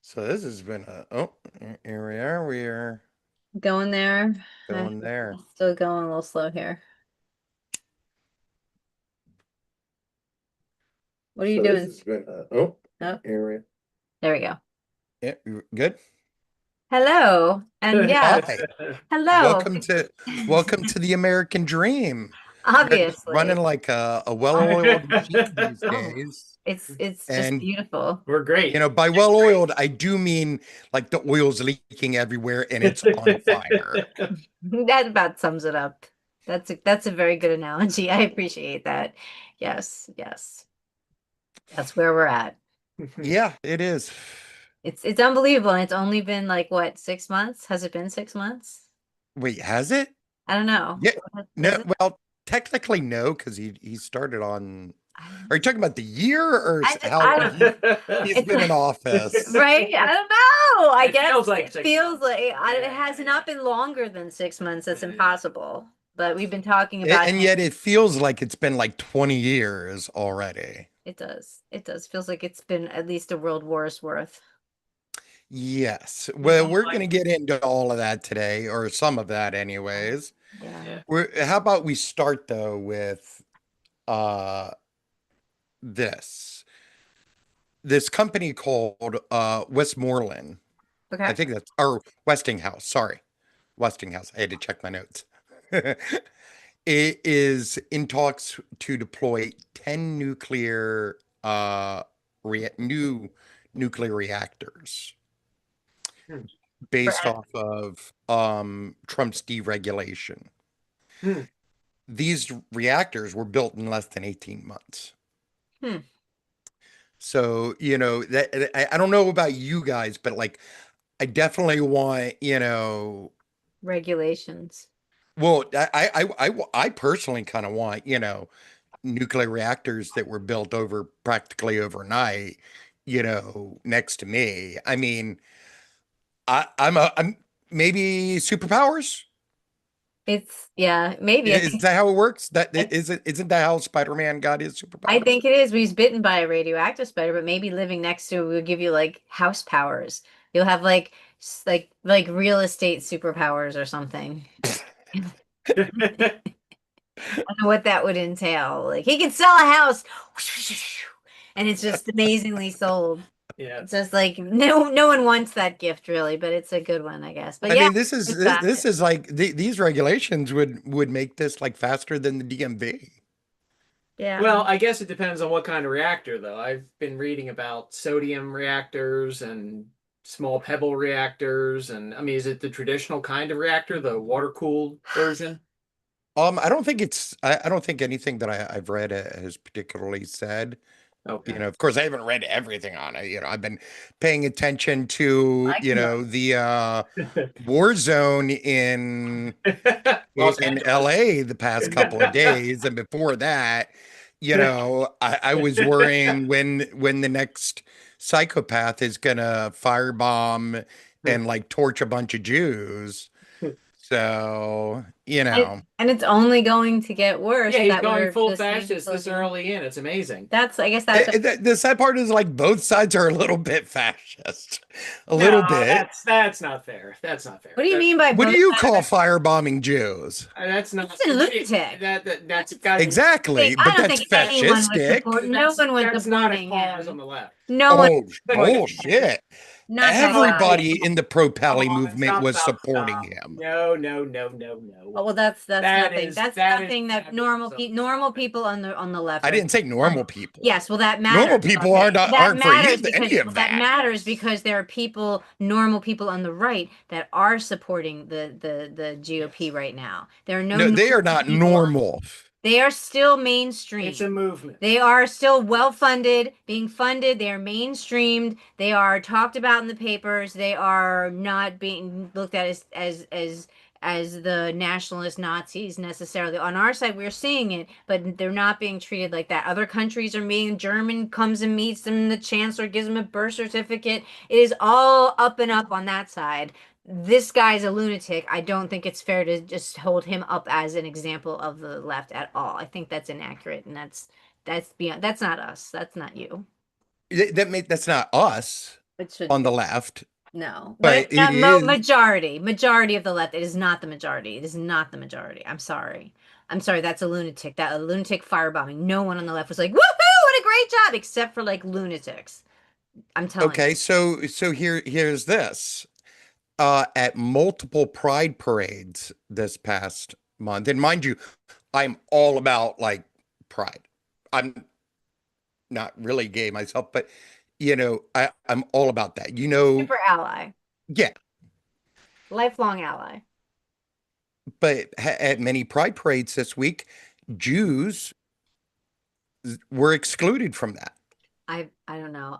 So this has been here we are. We are Going there. going there. Still going a little slow here. What are you So this doing? has been Oh, area. there we go. Yeah, you good. Hello. And yeah, Hi, hello. welcome to the American dream. You guys running Obviously. like a well-oiled machine these Oh, days, it's just and beautiful. We're great. by well-oiled I do mean like the oil's leaking everywhere and it's on fire. That about sums it up. That's a very good analogy. I appreciate that. Yes, yes. That's where we're at. Yeah, it is. It's unbelievable. And it's only been like what, 6 months? Has it been 6 months? Wait, has it? I don't know. Yeah, no. Is it? Well, technically no, because he started on. I Are you talking about the year or how I long don't. he's It's been in office? right. I don't know. I It guess feels like it 6 months. feels like it Yeah, has yeah, not been longer than 6 months. That's impossible. But we've been talking A- about And him. yet it feels like it's been like 20 years already. It does. It does. Feels like it's been at least a world war's worth. Yes. You Well, know, we're going like, to get into all of that today, or some of that anyways. Yeah. yeah. How about we start though with uh this this company called Westmoreland. I Okay. think that's or Westinghouse, sorry. Westinghouse. I had to check my notes. It is in talks to deploy 10 new nuclear reactors Hmm. based For- off of Trump's deregulation. Hmm. These reactors were built in less than 18 months. Hmm. So, that I don't know about you guys, but like I definitely want, Regulations. well, I personally kind of want, nuclear reactors that were built over practically overnight, next to me. I mean, I'm maybe superpowers. Yeah, maybe. Is that how it works? That I, is it? Isn't that how Spider-Man got his I superpowers? think it is. He's bitten by a radioactive spider, but maybe living next to it will give you like house powers. You'll have like like real estate superpowers or something. I don't know what that would entail. Like he can sell a house and it's just amazingly sold. Yeah. It's just like no one wants that gift really, but it's a good one, I guess. But I yeah, mean, this is it's this, this fascinating. is like these regulations would make this like faster than the DMV. Yeah. Well, I guess it depends on what kind of reactor, though. I've been reading about sodium reactors and small pebble reactors, and I mean, is it the traditional kind of reactor, the water-cooled version? I don't think anything that I've read has particularly said. Okay. Of course, I haven't read everything on it. I've been paying attention to, I can the war zone Los in Angeles. LA the past couple of days, and before that, I was worrying when the next psychopath is gonna firebomb and like torch a bunch of Jews. So, and it's only going to get worse Yeah, he's that going we're full listening to fascist this social. early in. It's amazing. That's I guess that's The sad part is like both sides are a little bit fascist, a little No, bit. that's not fair. That's not fair. what do you mean by What do both you sides? call firebombing Jews? That's not That's a lunatic. that's got Exactly, I but don't that's think anyone would support. fascistic. No one was that's not a supporting cause on him. the left. No one Oh, supported him. bullshit. Not that guy. Everybody in the pro Come Pally on, movement stop, was stop, supporting stop. him. No, no, no, no, Oh, no. well, that's That nothing. is That's that is nothing that capitalism. normal people on the left I are. didn't say normal people. Yes, well, that matters. Normal people Okay, that aren't for matters any because of that. there are people, normal people on the right that are supporting the GOP Yes. right now. There are no No, they normal are not people. normal. They are still It's mainstream. a movement. They are still well funded, being funded. They are mainstreamed. They are talked about in the papers. They are not being looked at as the nationalist Nazis necessarily. On our side, we're seeing it, but they're not being treated like that. Other countries are meeting. German comes and meets them. The chancellor gives them a birth certificate. It is all up and up on that side. This guy's a lunatic. I don't think it's fair to just hold him up as an example of the left at all. I think that's inaccurate, and that's beyond. That's not us. That's not you. That's not us. It should on be. the left, No, but it not is majority of the left. It is not the majority. It is not the majority. I'm sorry. I'm sorry. That's a lunatic. That a lunatic firebombing. No one on the left was like, "Woohoo! What a great job!" Except for like lunatics. I'm telling okay. you. So here's this. At multiple pride parades this past month, and mind you, I'm all about like pride. I'm not really gay myself, but I'm all about that. Super ally, Yeah, lifelong ally. but at many pride parades this week, Jews were excluded from that. I don't know.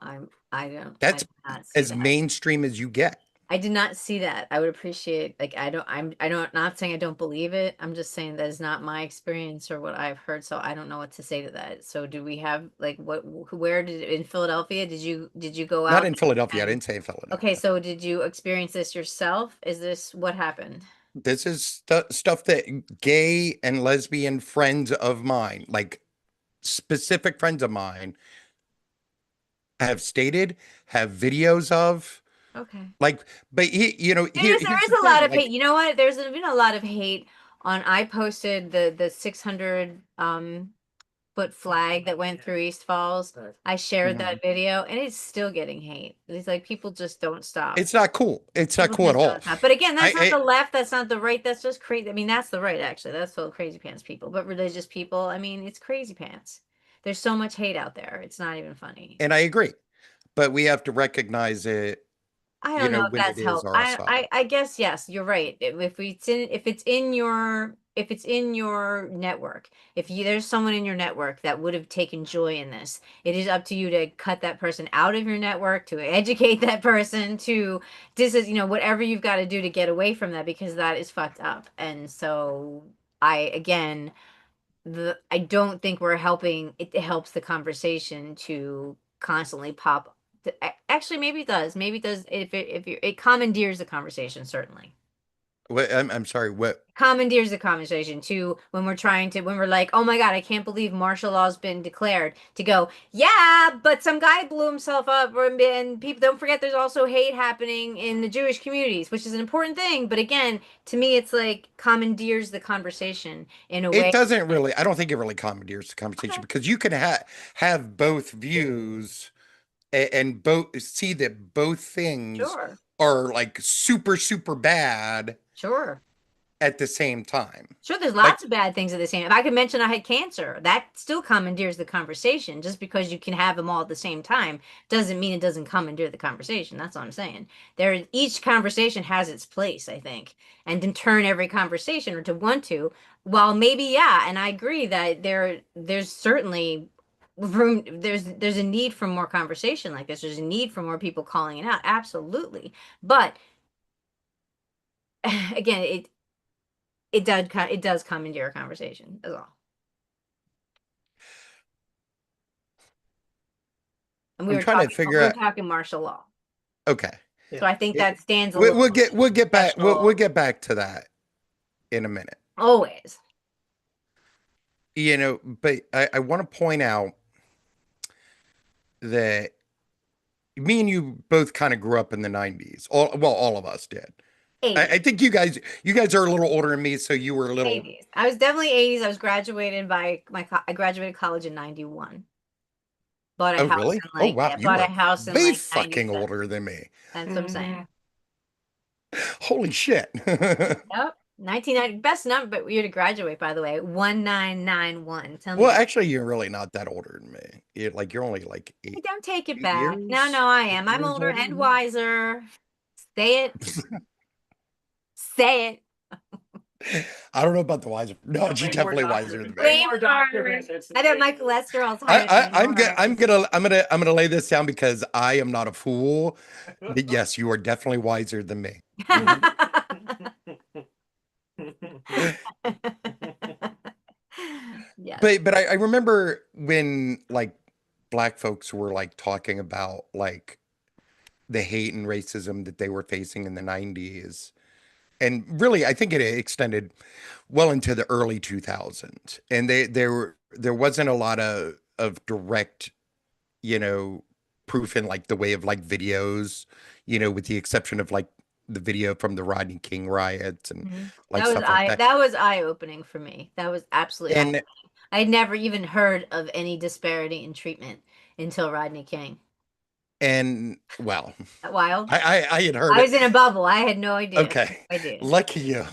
I That's did not see as that. mainstream as you get. I did not see that. I would appreciate like I don't not saying I don't believe it. I'm just saying that is not my experience or what I've heard, so I don't know what to say to that. So do we have like where did in Philadelphia did you go Not out in Philadelphia. I and didn't say okay, Philadelphia. so did you experience this yourself? Is this what happened? This is stuff that gay and lesbian friends of mine, like specific friends of mine, have stated, have videos of. Okay. Like, but There here's is the a lot thing. of hate. Like, You know what? There's been a lot of hate on I posted the 600 foot flag that went through East Falls. I shared mhm. that video and it's still getting hate. It's like people just don't stop. It's not cool. It's not People cool at just all. don't stop. But again, that's not I the left, that's not the right, that's just crazy. I mean, that's the right actually. That's all crazy pants people. But religious people, I mean, it's crazy pants. There's so much hate out there. It's not even funny. and I agree, but we have to recognize it, I don't know if when it that's is help. our side. I guess yes, you're right. If it's in your network, if you there's someone in your network that would have taken joy in this, it is up to you to cut that person out of your network, to educate that person, to this is whatever you've got to do to get away from that because that is fucked up. And so I again I don't think we're helping. It helps the conversation to constantly pop. Actually, maybe it does. Maybe it does. It commandeers the conversation. Certainly, I'm sorry. What? commandeers the conversation to when we're like, oh my god, I can't believe martial law's been declared. To go, yeah, but some guy blew himself up, and people don't forget there's also hate happening in the Jewish communities, which is an important thing. But again, to me, it's like commandeers the conversation in a It way. doesn't really. I don't think it really commandeers the Okay, conversation because you can have both views and both see that both things sure. are like super super bad Sure. at the same time. Sure, there's Like, lots of bad things at the same. If I could mention I had cancer, that still commandeers the conversation. Just because you can have them all at the same time doesn't mean it doesn't commandeer the conversation. That's all I'm saying. Each conversation has its place, I think, and to turn every conversation or to want to. While maybe, yeah, and I agree that there's certainly room. There's a need for more conversation like this. There's a need for more people calling it out. Absolutely, but again, it does come into your conversation as well. And I'm trying to we figure were out. talking martial law. Okay, So I think It- that stands a little we'll get back we'll special get back to that in a minute. always. But I want to point out that me and you both kind of grew up in the 90s. All of us did. I 80s. think you guys are a little older than me, so you were a little. 80s. I was definitely 80s. I was graduated by I graduated college in 91. Bought a Oh, house really? in Oh, like wow. yeah, You bought a are house in way like fucking 97. older than me. That's what I'm saying. Holy shit. Yep. 1990 best number year to graduate, by the way. 1991. Tell me Well, that. actually, you're really not that older than me. You're only like I don't take it eight back. No, years, no, I eight am. I'm years older older and than me. wiser. Say it. Say it. I don't know about the wiser. No, Way she's more definitely doctor- wiser than me. way more doctor Flavor. visits I than know my me. cholesterol's higher than I'm gonna lay this down because I am not a fool. But yes, you are definitely wiser than me. Yes. But I remember when like black folks were like talking about like the hate and racism that they were facing in the 90s. And really, I think it extended well into the early 2000s. And there wasn't a lot of direct, you know, proof in like the way of like videos, you know, with the exception of like the video from the Rodney King riots and Mhm. like stuff like that. That was eye-opening for me. That was absolutely And eye-opening. I had never even heard of any disparity in treatment until Rodney King. well, That wild. I had heard I was it. in a bubble. I had no idea. Okay. No idea. Lucky you.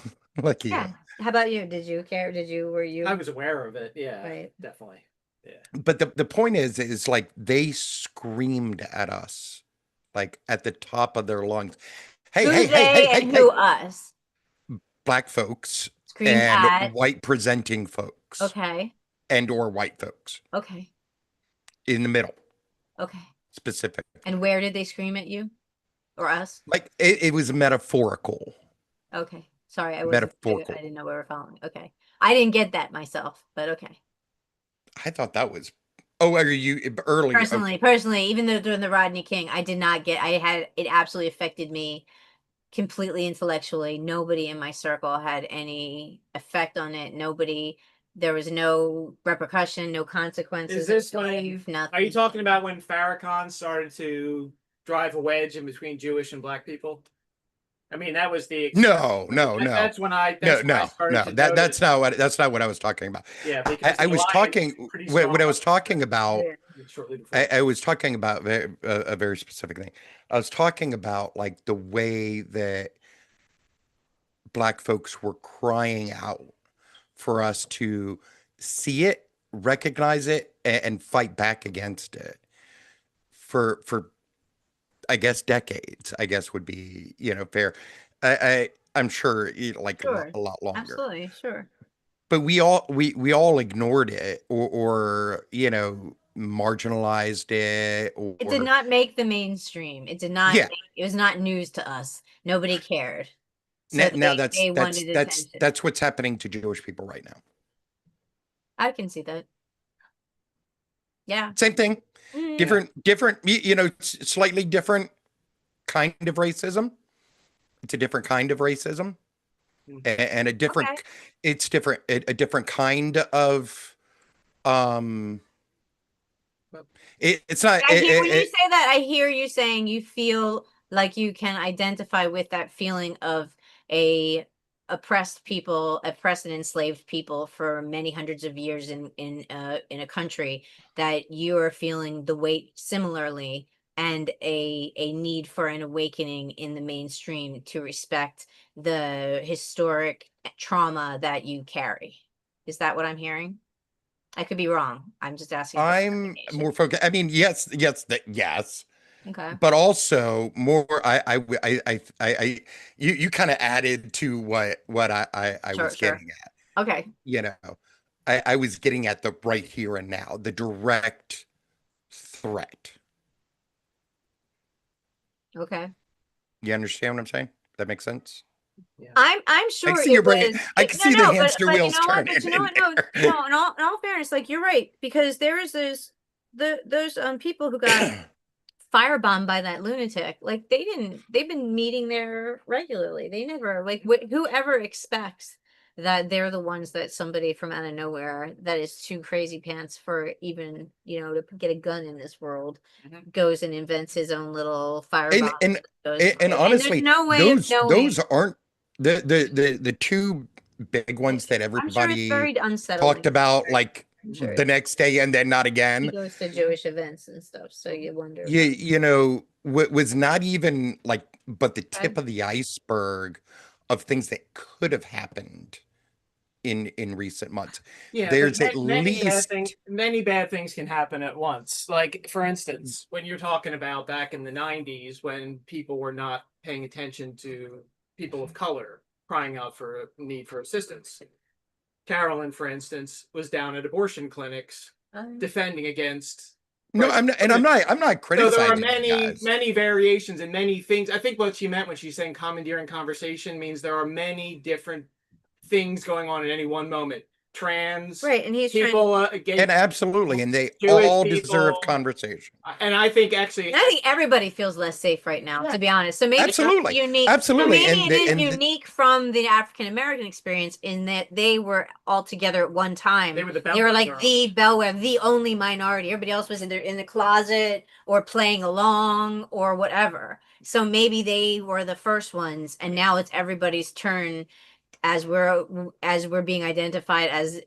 Lucky Yeah. you. How about you? Did you care? Were you? I was aware of it. Yeah, Right. definitely. Yeah. But the point is like they screamed at us like at the top of their lungs. Hey, Who hey, hey, they hey, hey, and hey, who us? black folks Screamed and at. white presenting folks Okay. and or white folks Okay. in the middle Okay. specifically. And where did they scream at you or us? Like it was metaphorical. Okay. Sorry, I Metaphorical. didn't know we were following. Okay. I didn't get that myself, but okay. I thought that was. Oh, are you earlier? Personally, even though during the Rodney King, I did not get. It absolutely affected me completely intellectually. Nobody in my circle had any effect on it. There was no repercussion, no consequences. Is this of when? leave, nothing. Are you talking about when Farrakhan started to drive a wedge in between Jewish and black people? I mean, that was the No. That's when I No. started to That's not what I was talking about. Yeah, because I was talking what I was talking about. Shortly before. I was talking about a very specific thing. I was talking about like the way that black folks were crying out for us to see it, recognize it, and fight back against it for I guess decades. I guess would be fair. I'm sure like Sure. a lot longer. Absolutely, sure. But we all ignored it or marginalized it. It did not make the mainstream. It did not. Yeah. It was not news to us. Nobody cared. So now they wanted attention. that's what's happening to Jewish people right now. I can see that. Yeah. Same thing. Different, slightly different kind of racism. It's a different kind of racism. And a different, Okay. It's different, a different kind of, it's not. When you say that, I hear you saying you feel like you can identify with that feeling of oppressed and enslaved people for many hundreds of years in a country, that you are feeling the weight similarly, and a need for an awakening in the mainstream to respect the historic trauma that you carry. Is that what I'm hearing? I could be wrong. I'm just asking. I'm more focused. I mean, yes. Okay. But also more, you kind of added to what I was getting at. Okay. I was getting at the right here and now, the direct threat. Okay. You understand what I'm saying? That makes sense? Yeah. I'm sure. I can see your brain. I can see the hamster wheels turning. But you know what? No. In all fairness, like, you're right, because there is those people who got firebombed by that lunatic. Like, they've been meeting there regularly. They never, like, whoever expects that they're the ones that somebody from out of nowhere that is too crazy pants for even to get a gun in this world goes and invents his own little firebomb. And honestly, no way those aren't the two big ones that everybody talked about, like the next day and then not again. He goes to Jewish events and stuff, so you wonder. What was not even but the tip of the iceberg of things that could have happened in recent months. Yeah, there's at least many bad things can happen at once. Like, for instance, when you're talking about back in the 90s, when people were not paying attention to people of color crying out for a need for assistance. Carolyn, for instance, was down at abortion clinics defending against. No, I'm not criticizing. So there are many variations and many things. I think what she meant when she's saying commandeering conversation means there are many different things going on at any one moment. trans Right, and he's trying. people, gay, And absolutely, and they Jewish all deserve people. conversation. And I think actually, I think everybody feels less safe right now, to be honest. So maybe Absolutely. it's unique. Absolutely. So maybe And it is and unique from the African American experience in that they were all together at one time. they were the They were like bellwether. the bellwether, the only minority. Everybody else was either in the closet or playing along or whatever. So maybe they were the first ones, and now it's everybody's turn as we're being identified as,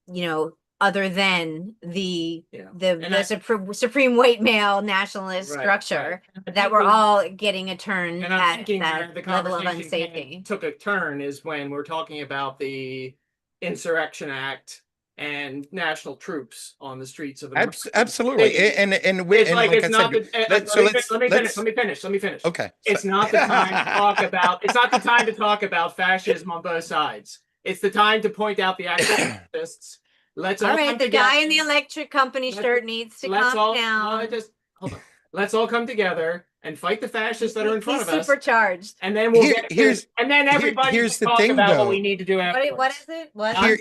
you know, other than the Yeah. the And I- supreme white male nationalist Right, structure right. And I that think we're we- all getting a turn And I'm at thinking where that the level of conversation unsafety. took a turn is when we're talking about the Insurrection Act and national troops on the streets of America. absolutely. Cities. It's like, like it's I not said, the, let- so let's let me finish. okay. It's not the time to talk about, it's not the time to talk about fascism on both sides. It's the time to point out the actual fascists. Let's All all right, come the together. guy in the electric company Let's- shirt needs to Let's calm all down. just hold on. Let's all come together and fight the fascists that are in front He's of us. supercharged. And then we'll get Here's and then everybody here's can the talk thing, about what though. we need to do afterwards. What is it? What?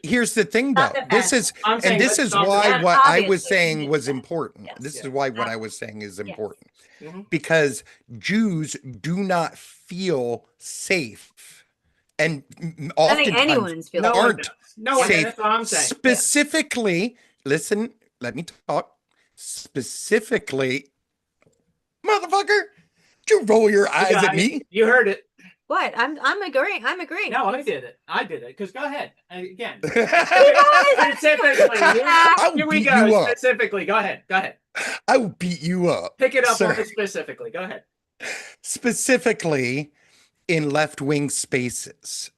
here's the thing, Not though. the This fascist. is I'm saying and this let's is talk why about it. what I was Obviously, saying we was did that. important. Yes. This Yeah. is why what I was saying is important. Mhm. Because Jews do not feel safe, and I think oftentimes anyone's feeling No one aren't does. No one does. safe. That's what I'm saying. Specifically, listen, let me talk. Specifically, motherfucker, you roll your eyes at me. You heard it. What? I'm agreeing. I'm agreeing. No, I did it. I did it. Because go ahead. Again. I Specifically. will Here we beat go. you up. Specifically. Go ahead. Go ahead. will beat you up. Pick it up sir. on the specifically. Go ahead. Specifically in left-wing spaces.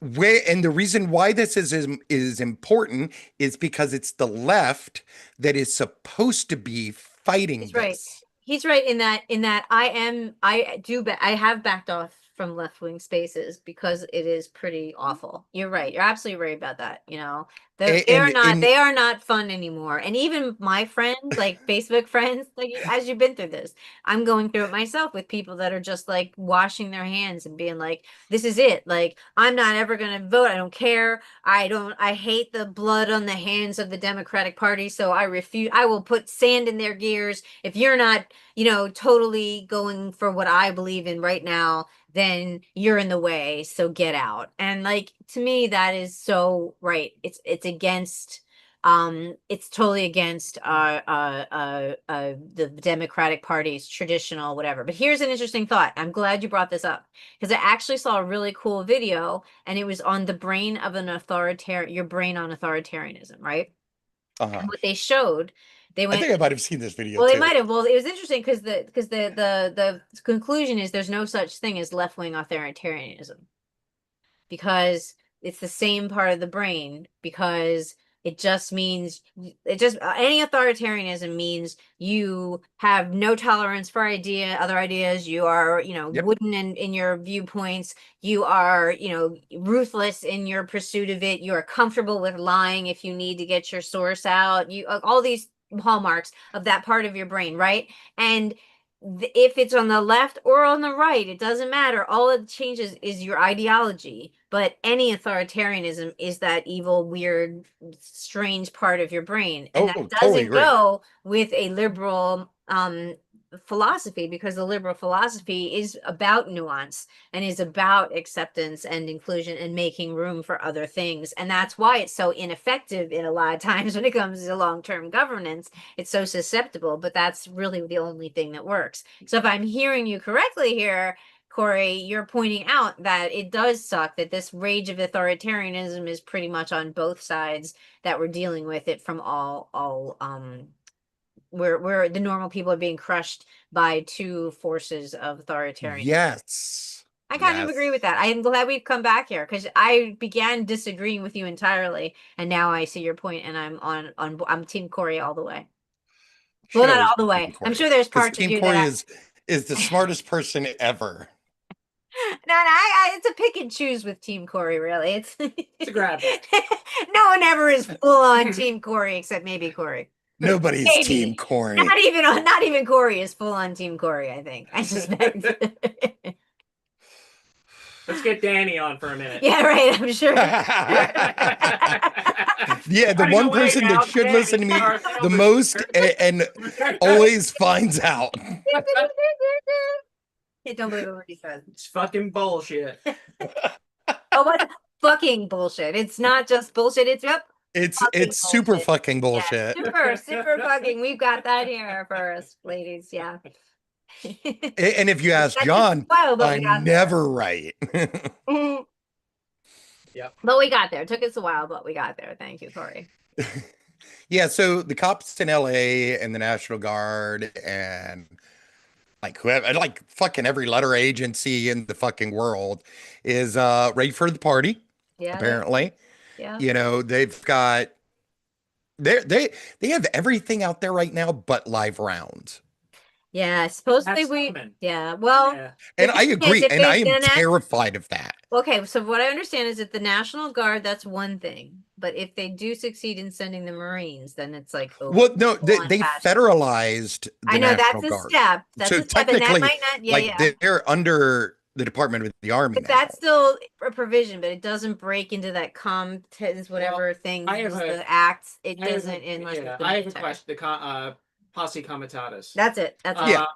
And the reason why this is important is because it's the left that is supposed to be fighting He's this. right. He's right in that I have backed off from left wing spaces because it is pretty awful. You're right. You're absolutely right about that. You know, they are not fun anymore. And even my friends, like Facebook friends, like as you've been through this, I'm going through it myself with people that are just like washing their hands and being like, this is it. Like, I'm not ever gonna vote. I don't care. I hate the blood on the hands of the Democratic Party. So I refuse. I will put sand in their gears. If you're not, you know, totally going for what I believe in right now, then you're in the way, so get out. And like, to me, that is so right. It's against it's totally against the Democratic Party's traditional whatever. But here's an interesting thought. I'm glad you brought this up because I actually saw a really cool video, and it was on the brain of an your brain on authoritarianism, right? And what they showed, they I went, think I might have seen this video. well, they too. might have. Well, it was interesting because the conclusion is there's no such thing as left wing authoritarianism because it's the same part of the brain. Because it just means any authoritarianism means you have no tolerance for other ideas. You are, you know, Yep. wooden in your viewpoints. You are, you know, ruthless in your pursuit of it. You are comfortable with lying if you need to get your source out. You all these hallmarks of that part of your brain, right? And if it's on the left or on the right, it doesn't matter. All it changes is your ideology. But any authoritarianism is that evil, weird, strange part of your brain, and that doesn't totally agree. go with a liberal philosophy, because the liberal philosophy is about nuance and is about acceptance and inclusion and making room for other things. And that's why it's so ineffective in a lot of times when it comes to long-term governance. It's so susceptible, but that's really the only thing that works. So if I'm hearing you correctly here, Corey, you're pointing out that it does suck that this rage of authoritarianism is pretty much on both sides, that we're dealing with it from all where the normal people are being crushed by two forces of authoritarianism. Yes. I kind of agree with that. I'm glad we've come back here because I began disagreeing with you entirely, and now I see your point, and I'm Team Corey all the way. Well, not all the way. I'm sure there's parts of you Corey that is the smartest person ever. No, it's a pick and choose with Team Corey, really. It's It's a grab. No one ever is full on Team Corey except maybe Corey. Nobody's Maybe. Team Corey. Not even Corey is full on Team Corey, I think. I suspect. Let's get Danny on for a minute. Yeah, right. I'm sure. Yeah, the Running one away person now, that should Danny, listen to me our the sales most engineer. and always finds out. I don't believe a word he says. It's fucking bullshit. Oh, what fucking bullshit. It's not just bullshit. It's yep. It's Fucking super bullshit. fucking Yeah, bullshit. super fucking. We've got that here first, ladies. Yeah. And if you ask That took John, a while, but we got I'm there. never right. Mhm. Yep. But we got there. Took us a while, but we got there. Thank you, Corey. Yeah, so the cops in LA and the National Guard and like whoever, like fucking every letter agency in the fucking world is ready for the party, Yeah. apparently. Yeah. You know, they've got they have everything out there right now but live rounds. Yeah. Supposedly That's we. coming. Yeah. Well. Yeah. And the I thing is, agree, if and I it's am the na- terrified of that. Okay, so what I understand is that the National Guard, that's one thing. But if they do succeed in sending the Marines, then it's like Well, no, full-on they fascism. federalized the I know National that's a Guard. step. That's So a step, and that technically, might not. Yeah, like yeah. they're under the Department of the Army But now. that's still a provision, but it doesn't break into that contents, whatever thing. I have is a- the acts. It I have a- doesn't unless yeah, it's the I have a military. question. The posse comitatus. That's it. That's it. Yeah.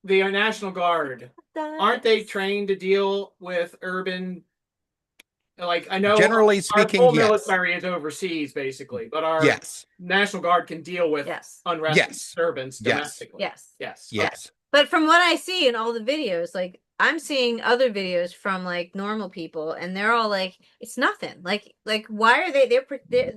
The National Guard, aren't they trained to deal with urban? Like I know, Generally our speaking, full yes. military is overseas, basically, but our Yes. National Guard can deal with Yes. unrest and Yes. disturbance Yes. domestically. Yes. Yes. Yes. But from what I see in all the videos, like I'm seeing other videos from like normal people, and they're all like, "It's nothing." Like why are they?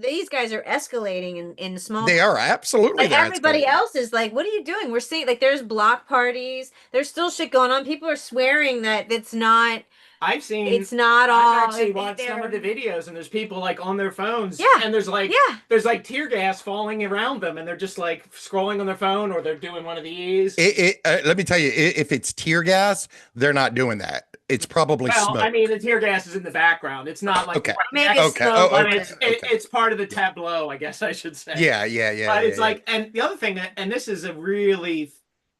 These guys are escalating in small. They are absolutely. But they're everybody escalating. else is like, "What are you doing?" We're seeing like there's block parties. There's still shit going on. People are swearing that it's not. I've seen. It's not all. I've actually if watched some of the they're- videos, and there's people like on their phones. Yeah. And there's like Yeah. tear gas falling around them, and they're just like scrolling on their phone, or they're doing one of these. Let me tell you, if it's tear gas, they're not doing that. It's probably Well, smoke. I mean, the tear gas is in the background. It's not like Okay. Maybe it's Okay. slow, Oh, but okay. it's part of the tableau, I guess I should say. Yeah. But it's yeah. like, and the other thing, and this is a really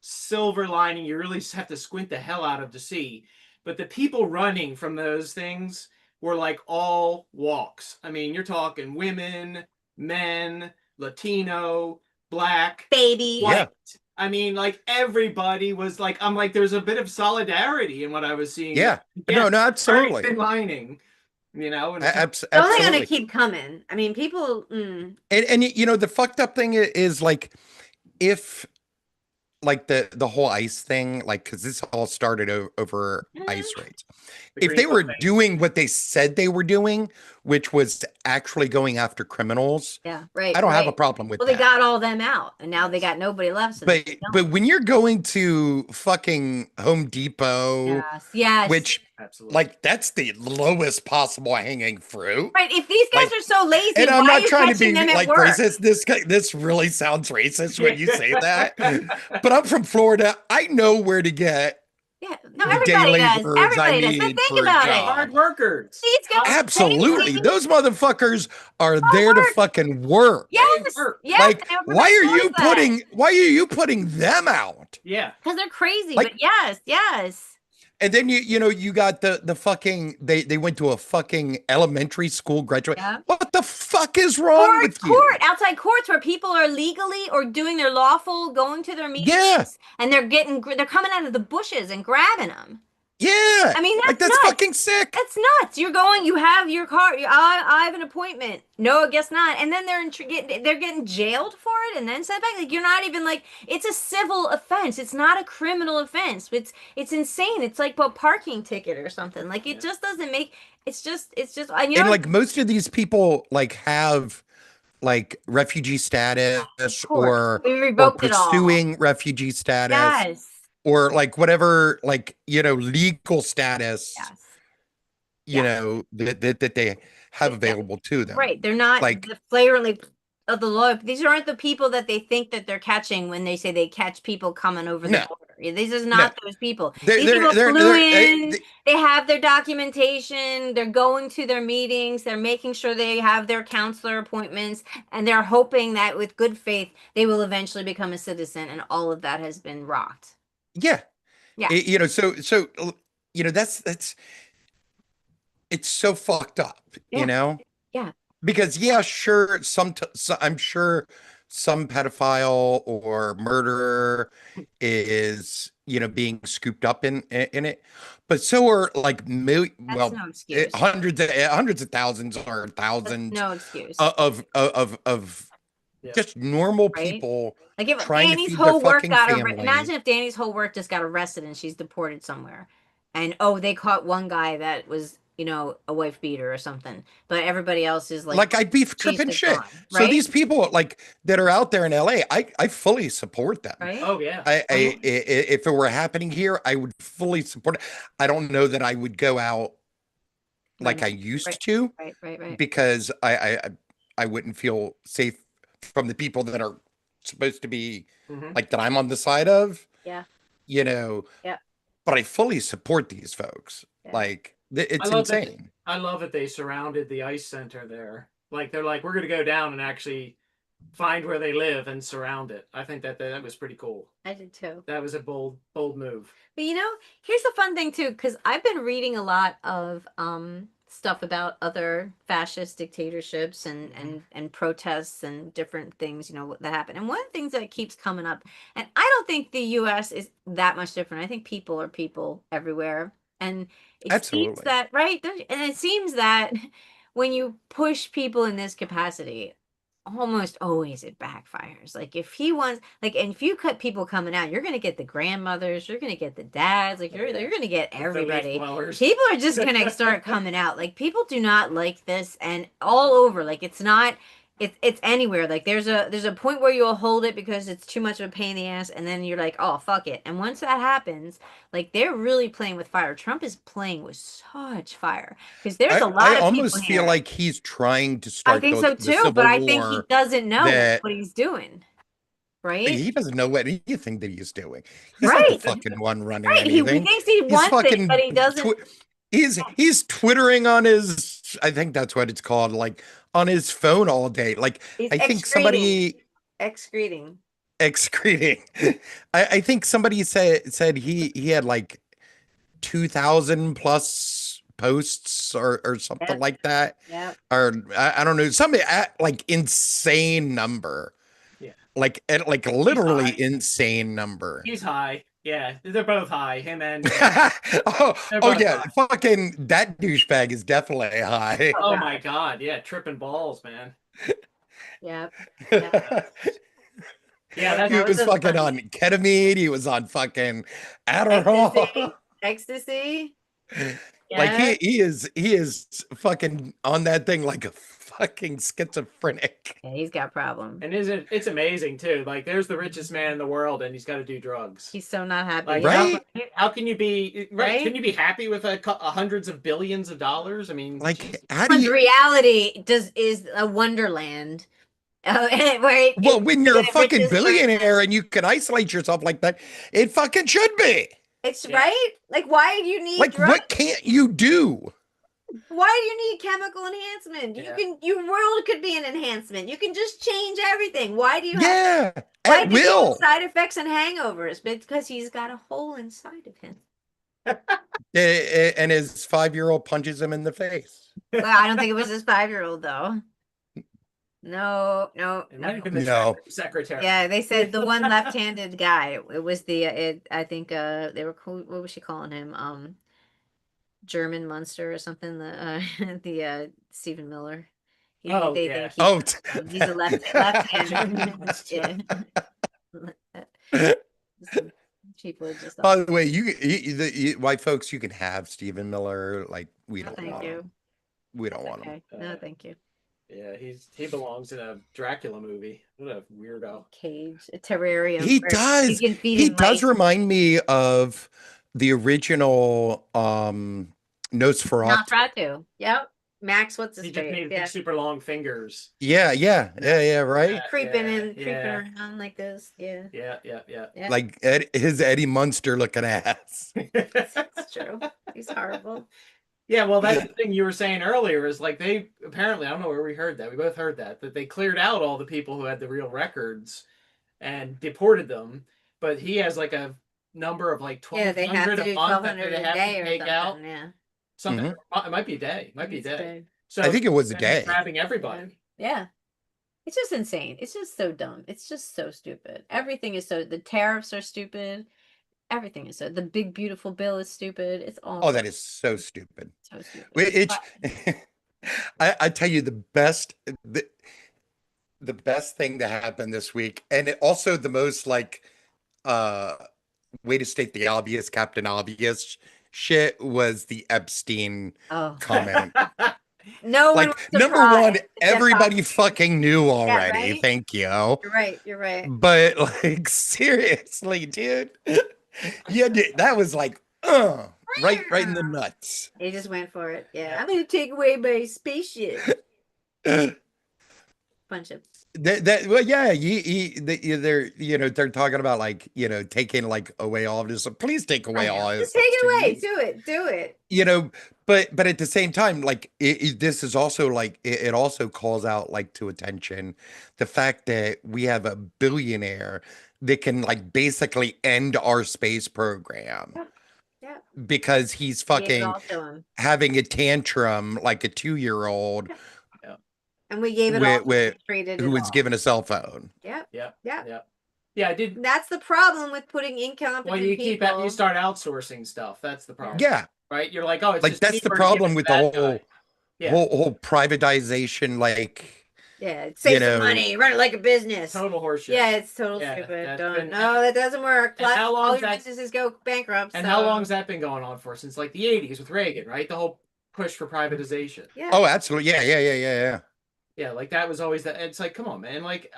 silver lining, you really have to squint the hell out of to see. But the people running from those things were like all walks. I mean, you're talking women, men, Latino, black, baby. white. Yeah. I mean, like everybody was like, I'm like, there's a bit of solidarity in what I was seeing. Yeah. No, very absolutely. thin lining, you know. And They're only Absolutely. gonna keep coming. I mean, people. And you know, the fucked up thing is like, if like the whole ICE thing, like, because this all started over ICE raids. the If they green were thing. doing what they said they were doing, which was actually going after criminals, Yeah. Right. I don't have a right. problem with Well, that. they got all them out, and now they got nobody left. So But they don't. but when you're going to fucking Home Depot, yes. which Absolutely. like that's the lowest possible hanging fruit. Right. If these guys like- are so lazy, And I'm why are not you trying to catching be them at like work? racist. This really sounds racist when you say that. But I'm from Florida. I know where to get. Yeah. No, the everybody day does. laborers I Everybody does. But need think for a about it. job. Hard workers. These guys are Absolutely, crazy. those motherfuckers are there to work. fucking work. Yes. work. Yes. Like, everybody why are knows you that. putting them out? Yeah. Because they're crazy. Like- but yes. And then you got the fucking they went to a fucking elementary school graduate. Yeah. What the fuck is wrong with you? Outside courts where people are legally or doing their lawful, going to their meetings. Yeah. And they're coming out of the bushes and grabbing them. Yeah. I mean, like that's nuts. fucking sick. That's nuts. You're going. You have your car. I have an appointment. No, I guess not. And then they're getting jailed for it, and then sent back. Like you're not even like it's a civil offense. It's not a criminal offense. It's insane. It's like a parking ticket or something. Like it just doesn't make. It's just. And, And like most of these people like have like refugee status or we revoked it all. pursuing refugee status Yes. or like whatever like legal status Yes. you know that they have available to them. Right. They're not Like- the flagrantly of the law. These aren't the people that they think that they're catching when they say they catch people coming over the No. border. This is not those people. They're- These they're- people they're- flew they're- in. they- They have their documentation. They're going to their meetings. They're making sure they have their counselor appointments, and they're hoping that with good faith they will eventually become a citizen. And all of that has been rocked. Yeah. Yeah. So that's it's so fucked up, Yeah. you know? Yeah. Because yeah, sure, I'm sure some pedophile or murderer is, being scooped up in it, but so are like That's no excuse. hundreds of thousands or That's thousands no excuse. of Yeah. just normal Right? people Like if trying to Danny's feed their whole work fucking got family. imagine if Danny's whole work just got arrested and she's deported somewhere. And oh, they caught one guy that was, a wife beater or something. But everybody else is like Like I'd be she's tripping just shit. gone, So right? these people like that are out there in LA, I fully support them. Right? Oh yeah. If it were happening here, I would fully support it. I don't know that I would go out Right like I now. used Right, to right. because I wouldn't feel safe from the people that are supposed to be Mhm. like that I'm on the side of, Yeah. you know. Yeah. But I fully support these folks. Yeah. Like it's love that- insane. I love that they surrounded the ICE center there. Like they're like, we're gonna go down and actually find where they live and surround it. I think that was pretty cool. I did too. That was a bold move. But here's the fun thing too, because I've been reading a lot of stuff about other fascist dictatorships and protests and different things, that happen. And one of the things that keeps coming up, and I don't think the US is that much different. I think people are people everywhere. And it seems Absolutely. that, right? And it seems that when you push people in this capacity, almost always it backfires. Like if he wants, like, and if you cut people coming out, you're gonna get the grandmothers, you're gonna get the dads, like you're gonna get The leaf everybody. blowers. People are just gonna start coming out. Like people do not like this, and all over. Like it's not. It's anywhere. Like there's a point where you'll hold it because it's too much of a pain in the ass, and then you're like, oh fuck it. And once that happens, like they're really playing with fire. Trump is playing with such fire because there's a lot I of almost people feel here. like he's trying to I start think the so too, civil but I think he war doesn't know that- what he's doing. Right? He doesn't know what anything that he's doing. He's not the Right. fucking one running Right. He anything. thinks he He's wants it, fucking but he doesn't. he's twittering on his, I think that's what it's called, like on his phone all day. Like He's I think somebody excreting. excreting. I think somebody said he had like 2,000 plus posts or something Yep. like that. Yeah. Or I don't know, some like insane number. Yeah. Like literally high. insane number. He's high. Yeah, they're both high. Him and oh both yeah, high. fucking that douchebag is definitely high. oh my god, yeah, tripping balls, man. Yeah. Yeah, that's He that was was a fucking fun- on ketamine. He was on fucking Adderall. Ecstasy. Like Yeah. he is fucking on that thing like a fucking schizophrenic. Yeah, he's got problems. and it's amazing too. Like there's the richest man in the world and he's got to do drugs. He's so not happy. Like Right? how can you be right? Right? Can you be happy with hundreds of billions of dollars? I mean, Like Jesus. how do But you reality is a wonderland. Where well when you're a the fucking richest person- billionaire and you can isolate yourself like that, it fucking should be. It's Yeah. right. Like, why do you need Like drugs? what can't you do? Why do you need chemical enhancement? Yeah. Your world could be an enhancement. You can just change everything. Why do you have Yeah, why at do you have will. side effects and hangovers? Because he's got a hole inside of him. And his 5-year-old punches him in the face. Well, I don't think it was his 5-year-old though. No. It might have been the No. secretary. Yeah, they said the one left-handed guy. It was the I think they were what was she calling him? German Munster or something. The Stephen Miller. Oh, they yeah. think he's a left-handed. Yeah. People are just By the way, you white folks, you can have Stephen Miller. Like we no, don't thank want you. him. We don't want him. Okay. No, thank you. Yeah, he belongs in a Dracula movie. What a weirdo. Cage, a terrarium. He where does. You can feed He him does mice. remind me of the original Nosferatu. Nosferatu. Yep. Max, what's his He just face? needs Yeah. super long fingers. Yeah, right. Creeping Yeah, and creeping around like this. Yeah. Yeah. Yeah. Like his Eddie Munster looking ass. That's true. He's horrible. Yeah, well, that's the thing you were saying earlier is like they apparently, I don't know where we heard that. We both heard that they cleared out all the people who had the real records and deported them. But he has like a number of like Yeah, they have 1,200 to do a month that 1,200 they a have day to or take out. something. Yeah. something. Mhm. It might be a day. It might be a It's day. big. So I think it was a they're day. grabbing everybody. Yeah. It's just insane. It's just so dumb. It's just so stupid. Everything is so, the tariffs are stupid. Everything is so, the big beautiful bill is stupid. It's all Oh, that is so stupid. so stupid. It's I tell you the best thing that happened this week, and also the most like uh way to state the obvious, Captain Obvious shit was the Epstein Oh, comment. no one Like was number one, surprised. It's everybody impossible. fucking knew Yeah, already. right? Thank you. You're right. You're right. But like seriously, dude. Yeah, that was like right in the nuts. He just went for it. Yeah. I'm gonna take away my spaceship. Bunch of Well, yeah, they're they're talking about like taking like away all of this. Please take away all of just this. take it away. Do it. Do it. But at the same time, like this is also like it also calls out like to attention the fact that we have a billionaire that can like basically end our space program Yeah. because he's Gave it fucking all to him. having a tantrum like a 2-year-old And we gave it all to with him. Traded who it was all. given a cell phone. Yep. Yeah. Yeah. Yeah. Yeah, I did. That's the problem with putting incompetent Well, you keep people. you start outsourcing stuff. That's the problem. Yeah, Right? You're like, oh, it's like just that's the cheaper to give it problem to with the that whole guy. Yeah. whole privatization. Like Yeah, save some money, run it like a business. Total horseshit. Yeah, it's total Yeah, stupid. that's Don't been- no, that doesn't work. And how long All is your that- businesses go bankrupt. And so- how long's that been going on for? Since like the 80s with Reagan, right? The whole push for privatization. Yeah. oh, absolutely, yeah. Yeah, like that was always that. It's like, come on, man. Like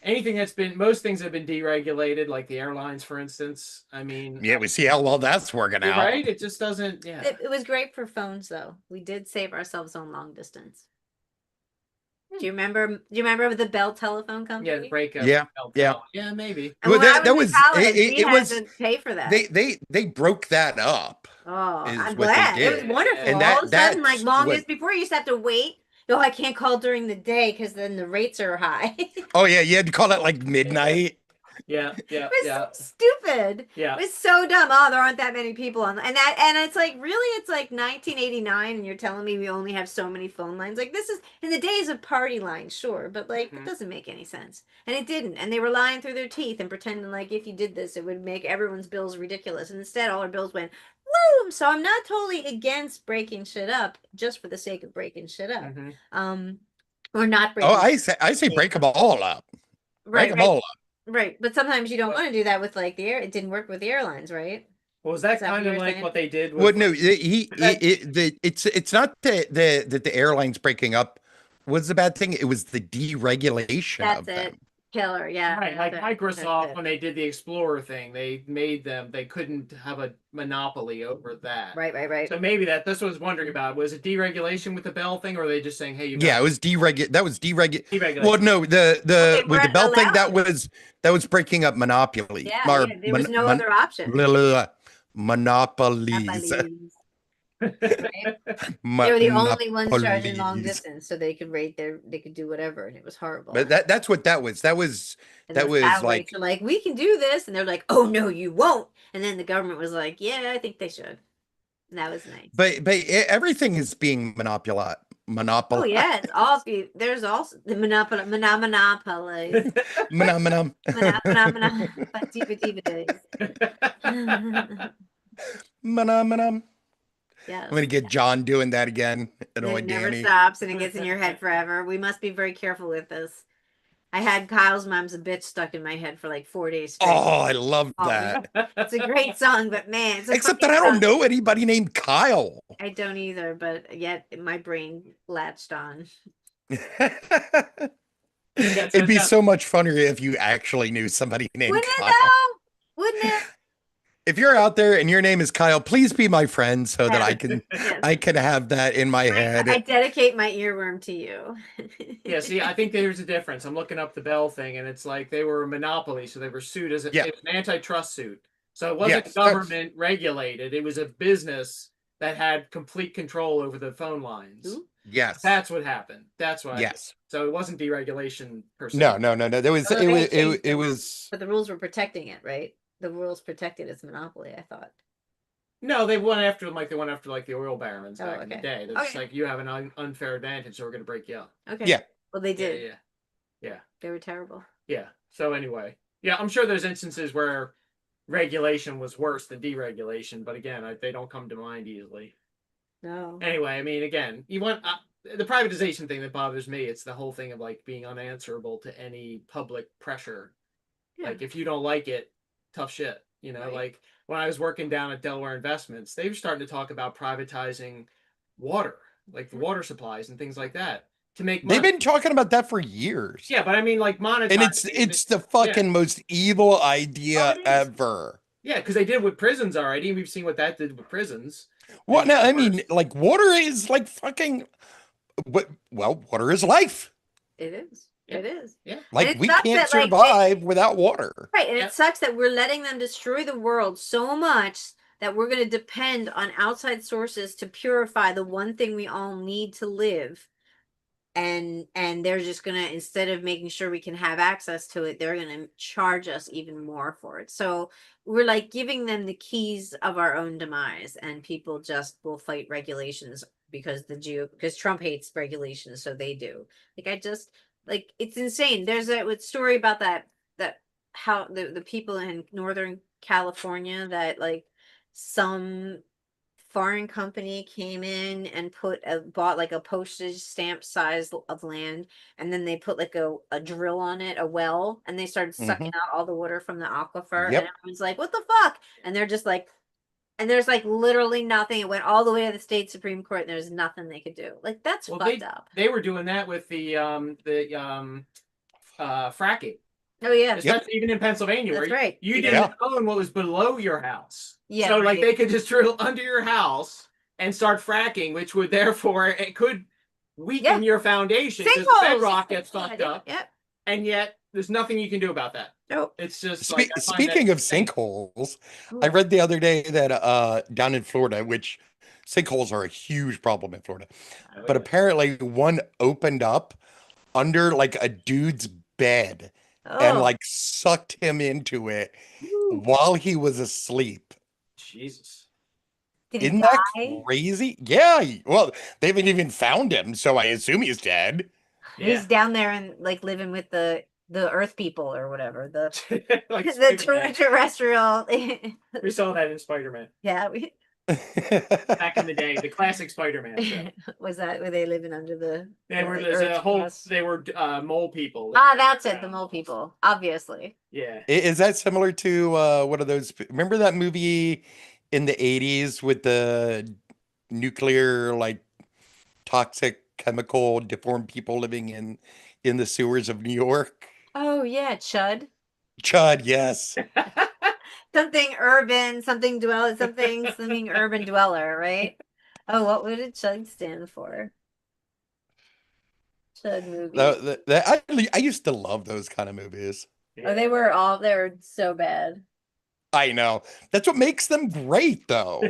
anything most things have been deregulated, like the airlines, for instance. I mean, Yeah, we see how well that's working you're out. right. It just doesn't. Yeah. It was great for phones though. We did save ourselves on long distance. Do you remember the Bell telephone company? Yeah, the breakup. Yeah, yeah. Yeah, maybe. And Well, when that I was in college, it, we it had was to pay for that. they broke that up. Oh, is I'm what they glad. It was did. wonderful. And All of a sudden, like that's long what- as before, you used to have to wait. No, I can't call during the day because then the rates are high. It Oh yeah, you had to call it like midnight. Yeah, yeah, was yeah, so stupid. yeah. It was so dumb. Oh, there aren't that many people on, and it's like really, it's like 1989, and you're telling me we only have so many phone lines. Like this is in the days of party lines, sure, but like it Mhm. doesn't make any sense, and it didn't. And they were lying through their teeth and pretending like if you did this, it would make everyone's bills ridiculous. And instead, all our bills went boom. So I'm not totally against breaking shit up just for the sake of breaking shit up. Mhm. Or not breaking. Oh, I say break them all up. Break right, them right, all up. right. But sometimes you don't want to do that with like the air. It didn't work with the airlines, right? Well, was that Is that what kind you of were like saying? what they did? With, Well, no, it's not that the airlines breaking up was the bad thing. It was the deregulation That's of it. them. Killer, yeah. Right, like that's it, Microsoft that's it. when they did the Explorer thing, they made them they couldn't have a monopoly over that. Right. So maybe that's what I was wondering about. Was it deregulation with the Bell thing, or are they just saying, hey, you Yeah, it was That was deregulation? Well, no, the they with the weren't Bell thing allowed that was breaking up monopoly. Yeah, Or yeah, there was no other option. Monopolies. They were the only ones charging long Monopolies. distance, so they could they could do whatever, and it was horrible. But that's what that was. That was And that the was satellites like were like, we can do this, and they're like, oh no, you won't. And then the government was like, yeah, I think they should. And that was nice. everything is being monopolized. Oh yeah, it's all there's also the monopoly. Monopoly. Monopoly. Yeah. I'm gonna get John doing that again. It Annoy never Danny. stops and it gets in your head forever. We must be very careful with this. I had Kyle's Mom's a Bitch stuck in my head for like 4 days straight. Oh, I love Oh, that. It's a great song, but man, it's a Except that I fucking don't song. know anybody named Kyle. I don't either, but yet my brain latched on. It'd be so much funnier if you actually knew somebody named Wouldn't it Kyle. though? Wouldn't it? If you're out there and your name is Kyle, please be my friend so that Yes. I can have that in my head. I dedicate my earworm to you. Yeah, see, I think there's a difference. I'm looking up the Bell thing, and it's like they were a monopoly, so they were sued as it was an antitrust suit. So it wasn't Yes, government regulated; it was a business that had complete control over the phone lines. Ooh. Yes. That's what happened. That's why. Yes. So it wasn't deregulation per se. No. There was Oh, they changed it the was But the rules were protecting it, right? The rules protected its monopoly, I thought. No, they went after them like they went after like the oil barons Oh, back in the okay. day. They're just Okay. like, you have an unfair advantage, so we're gonna break you up. Okay. Yeah. Well, they Yeah, did. yeah, yeah, They were terrible. yeah. So anyway, yeah, I'm sure there's instances where regulation was worse than deregulation, but again, they don't come to mind easily. No. Anyway, I mean, again, you want the privatization thing that bothers me. It's the whole thing of like being unanswerable to any public pressure. Yeah. Like if you don't like it, tough shit. Right. Like when I was working down at Delaware Investments, they were starting to talk about privatizing water, like the water supplies and things like that, to make money. They've been talking about that for years. Yeah, but I mean, like monetizing. And it's the fucking most evil idea ever. Yeah, because they did with prisons already. We've seen what that did with prisons. Well, no, I mean, like water is like fucking. Well, water is life. It is. Yeah. It is. Yeah. Like it we sucks can't that, like, survive without water. Right, and Yeah. it sucks that we're letting them destroy the world so much that we're going to depend on outside sources to purify the one thing we all need to live. And they're just going to, instead of making sure we can have access to it, they're going to charge us even more for it. So we're like giving them the keys of our own demise, and people just will fight regulations because because Trump hates regulations, so they do. Like it's insane. There's a story about that how the people in Northern California that like some foreign company came in and bought like a postage stamp size of land, and then they put like a drill on it, a well, and they started sucking out all the water from the aquifer. And Yep. everyone's like, what the fuck? And they're just like, and there's like literally nothing. It went all the way to the state Supreme Court, and there's nothing they could do. Like that's fucked up. They were doing that with the fracking. Oh yeah. Especially even in Pennsylvania, That's where right. you didn't own what was below your house. Yeah, So like right. they could just drill under your house and start fracking, which would therefore it could weaken your foundation because the bedrock gets fucked up. Yep. And yet there's nothing you can do about that. Nope. It's just speaking of sinkholes, I read the other day that down in Florida, which sinkholes are a huge problem in Florida, but apparently one opened up under like a dude's bed and like sucked him into it while he was asleep. Jesus. Isn't that crazy? Yeah. Well, they haven't even found him, so I assume he's dead. He's down there and like living with the Earth people or whatever. Like the terrestrial. We saw that in Spider-Man. Yeah. Back in the day, the classic Spider-Man show. Was that where they living under the? They were mole people. Ah, that's it. The mole people, obviously. Yeah. Is that similar to what are those? Remember that movie in the 80s with the nuclear, like toxic chemical deformed people living in the sewers of New York? Oh yeah, Chud. Chud, yes. Something urban, something urban dweller, right? Oh, what would Chud stand for? Chud movie. I used to love those kind of movies. Oh, they were so bad. I know. That's what makes them great, though.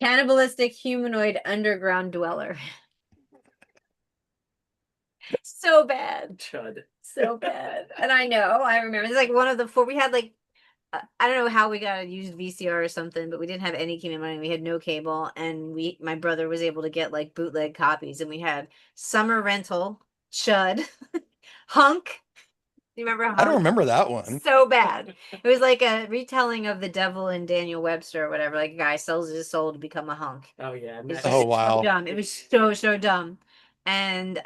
Cannibalistic humanoid underground dweller. So bad. Chud. So bad. And I remember it's like one of the four. We had like I don't know how we got a used VCR or something, but we didn't have any cable money. We had no cable, and my brother was able to get like bootleg copies, and we had Summer Rental, Chud, Hunk. Do you remember Hunk? I don't remember that one. So bad. It was like a retelling of The Devil and Daniel Webster or whatever. Like a guy sells his soul to become a hunk. Oh yeah. Oh wow. So dumb. It was so dumb. And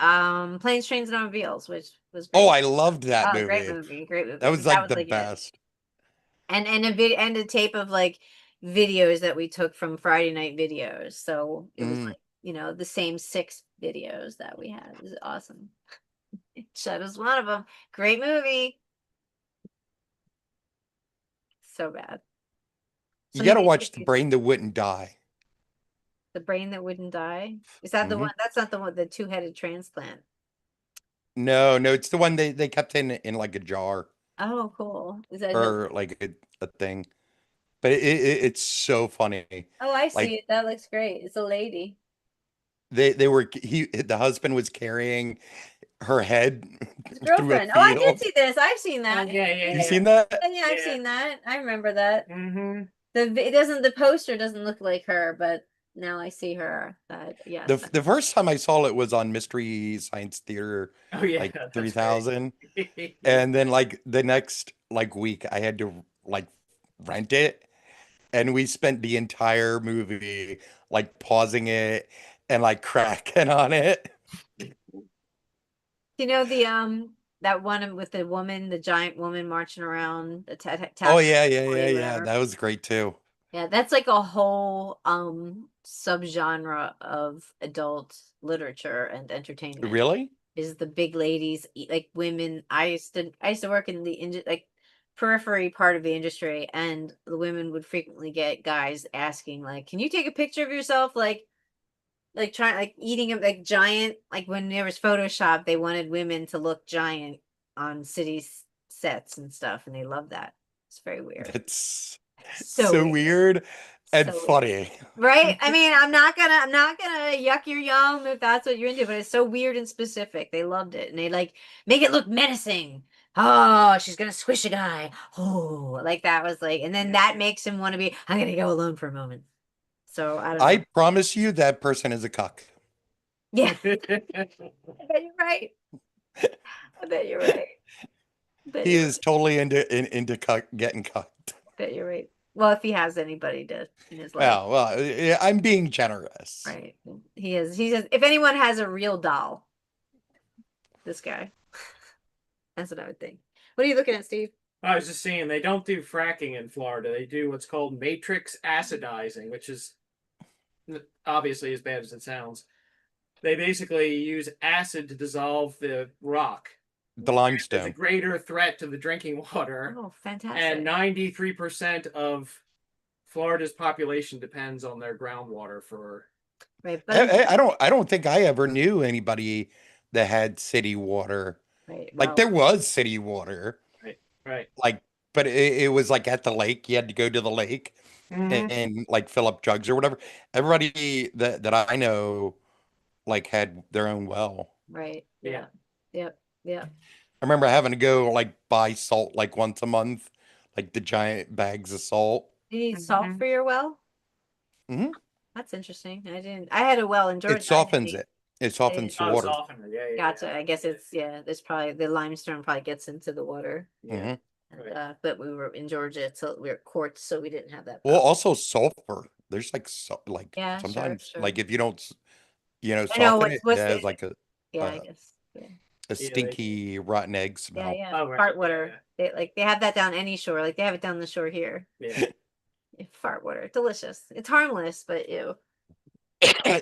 Planes, Trains, and Automobiles, which was great. Oh, I loved that movie. Great movie. That was like the best. And a tape of like videos that we took from Friday Night Videos. So it was like, the same 6 videos that we had. It was awesome. Chud was one of them. Great movie. So bad. You got to watch The Brain That Wouldn't Die. The Brain That Wouldn't Die? Is that the one? That's not the one, the 2-headed transplant. No, it's the one they kept in like a jar. Oh, cool. Is that or like a thing? But it's so funny. Oh, I see it. That looks great. It's a lady. the husband was carrying her head His through a girlfriend. Oh, I did field. see this. I've seen Oh, that. yeah, yeah, You yeah. seen that? Yeah, I've Yeah. seen that. I remember that. Mm-hmm. The poster doesn't look like her, but now I see her. That yes. The first time I saw it was on Mystery Science Theater, Oh yeah, like that's great. 3000. And then like the next like week I had to like rent it, and we spent the entire movie like pausing it and like cracking on it. You know that one with the woman, the giant woman marching around the Oh Tasker yeah, yeah, yeah, party, yeah. whatever. That was great too. Yeah, that's like a whole subgenre of adult literature and entertainment. Really? Is the big ladies like women? I used to work in the like periphery part of the industry, and the women would frequently get guys asking like, "Can you take a picture of yourself?" Like trying like eating a like giant like when there was Photoshop, they wanted women to look giant on sets and stuff, and they loved that. It's very weird. That's So so weird. weird and So weird. funny. Right? I mean, I'm not gonna yuck your yum if that's what you're into, but it's so weird and specific. They loved it, and they like make it look menacing. Oh, she's gonna squish a guy. Oh, like that was like, and then that makes him want to be. I'm gonna go alone for a moment. So I don't know. I promise you that person is a cuck. Yeah, I bet you're right. I bet you're right. Bet He you're is right. totally into getting cucked. Bet you're right. Well, if he has anybody to in his life, Well, yeah, I'm being generous. right? He is. He says, if anyone has a real doll, this guy. That's what I would think. What are you looking at, Steve? I was just saying they don't do fracking in Florida. They do what's called matrix acidizing, which is obviously as bad as it sounds. They basically use acid to dissolve the rock. The It's a limestone. greater threat to the drinking water, Oh, fantastic. and 93% of Florida's population depends on their groundwater for. Right, but I don't think I ever knew anybody that had city water. right, Like well, there was city water, Right. like, but it was like at the lake. You had to go to the lake Mhm. and like fill up jugs or whatever. Everybody that I know like had their own well. right, Yeah. yep, yep. I remember having to go like buy salt like once a month, like the giant bags of salt. You need salt Mhm. for your well? Hmm. That's interesting. I didn't. I had a well in Georgia. It softens it. It I softens the Oh, water. softener. Yeah, yeah. Gotcha. Yeah. I guess it's yeah. There's probably the limestone probably gets into the water. Yeah. Hmm. And, Right. but we were in Georgia, so we were quartz, so we didn't have that Well, problem. also sulfur. There's like like Yeah, sure, sometimes sure. like if you don't I know soften it, it what's has the like yeah, I a, guess. Yeah. a Yeah, stinky rotten egg Yeah, smell. yeah. Oh, right, Fart yeah, water. They have that down any shore. Like they have it down the shore here. Yeah. Fart water. Delicious. It's harmless, but ew.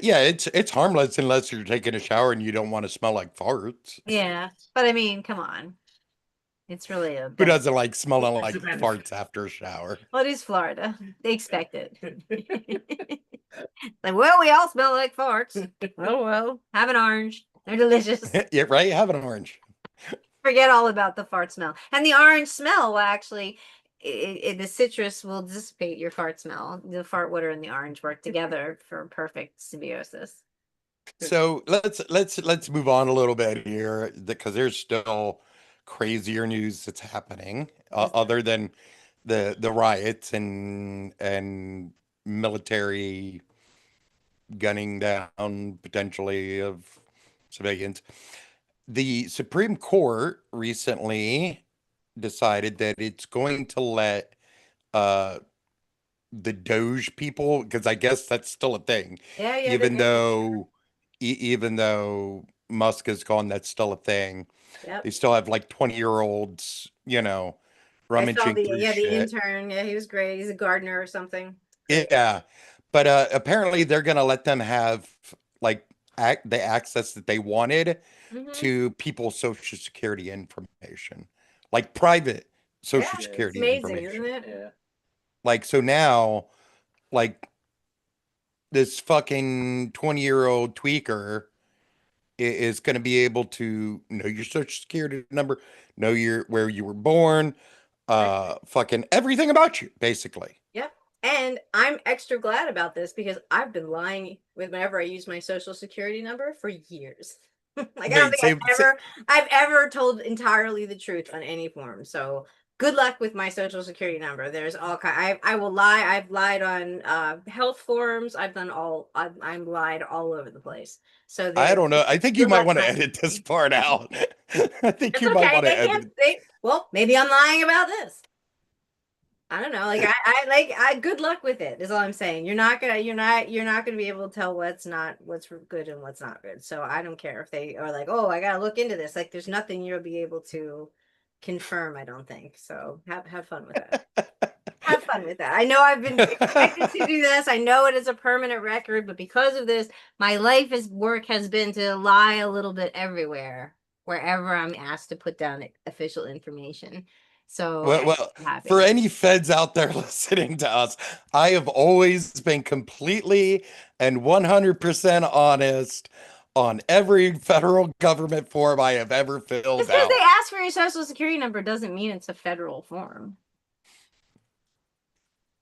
Yeah, it's harmless unless you're taking a shower and you don't want to smell like farts. Yeah. But I mean, come on. It's really a Who benefit. doesn't like smelling It's like a benefit. farts after a shower? Well, it is Florida. They expect it. Like, well, we all smell like farts. Oh well. Have an orange. They're delicious. Yeah, right? Have an orange. Forget all about the fart smell. And the orange smell will actually the citrus will dissipate your fart smell. The fart water and the orange work together for perfect symbiosis. So let's move on a little bit here because there's still crazier news that's happening other than the riots and military gunning down potentially of civilians. The Supreme Court recently decided that it's going to let uh the Doge people, because I guess that's still a thing, Yeah, yeah. even though even though Musk is gone, that's still a thing. Yep. They still have like 20-year-olds, I saw rummaging through the shit. intern. Yeah, he was great. He's a gardener or something. Great. Yeah. But apparently they're gonna let them have like the access that they wanted Mhm. to people's social security information, like private social Yeah, it's security amazing, information. isn't it? Yeah. Like so now, like this fucking 20-year-old tweaker is going to be able to know your social security number, know where you were born, fucking everything about you, basically. Yep. And I'm extra glad about this because I've been lying whenever I use my social security number for years. Like I don't Wait, think I've ever told entirely the truth on any form. So good luck with my social security number. There's all kind. I will lie. I've lied on health forms. I've done all. I'm lied all over the place. So I there's don't know. I think you good might luck want to trying edit this part out. I think It's you might okay. want to They can't. edit. Well, maybe I'm lying about this. I don't know. Like I good luck with it is all I'm saying. You're not gonna be able to tell what's good and what's not good. So I don't care if they are like, oh, I gotta look into this. Like there's nothing you'll be able to confirm, I don't think. So have fun with that. Have fun with that. I know I've been expected to do this. I know it is a permanent record, but because of this, my life is work has been to lie a little bit everywhere, wherever I'm asked to put down official information. So Well, I'm for happy. any feds out there listening to us, I have always been completely and 100% honest on every federal government form I have ever Just filled because they out. ask for your social security number doesn't mean it's a federal form.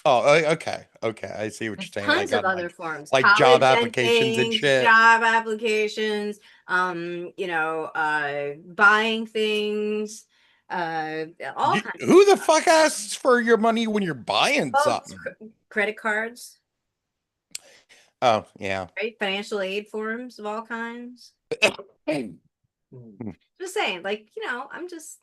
Oh, okay. Okay. I see what you're There's saying. tons of other forms, Like job college applications and endings, shit. job applications, buying things, all kinds of Who the stuff. fuck asks for your money when you're buying Oh, something? credit cards, Oh, yeah. right? Financial aid forms of all kinds. Hmm. Just saying, like, I'm just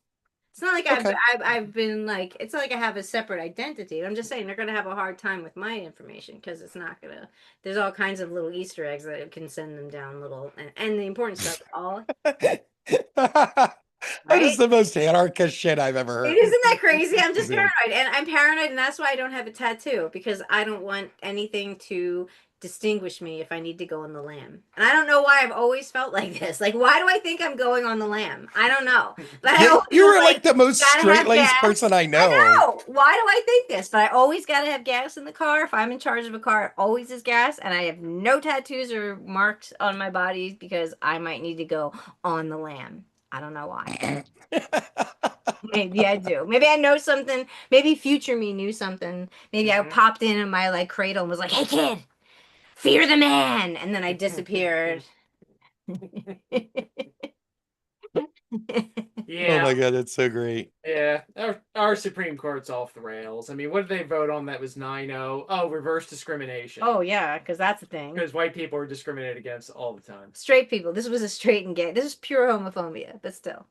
it's not like Okay. I've been like it's not like I have a separate identity. I'm just saying they're gonna have a hard time with my information because it's not gonna there's all kinds of little Easter eggs that can send them down little and the important stuff all That is right. the most anarchist shit I've ever It heard. isn't that crazy. I'm just paranoid. And I'm paranoid, and that's why I don't have a tattoo because I don't want anything to distinguish me if I need to go on the lam. And I don't know why I've always felt like this. Like, why do I think I'm going on the lam? I don't know. But I Yeah, always you was were like like, the most gotta have straight-laced gas. person I I know. know. Why do I think this? But I always gotta have gas in the car. If I'm in charge of a car, it always is gas. And I have no tattoos or marks on my body because I might need to go on the lam. I don't know why. Maybe I do. Maybe I know something. Maybe future me knew something. Maybe I popped in my like cradle and was like, "Hey kid, fear the man," and then I disappeared. Oh Yeah, my God, that's so great. yeah. Our Supreme Court's off the rails. I mean, what did they vote on that was 9-0? Oh, reverse discrimination. Oh yeah, because that's a thing. Because white people are discriminated against all the time. Straight people. This was a straight and gay. This is pure homophobia, but still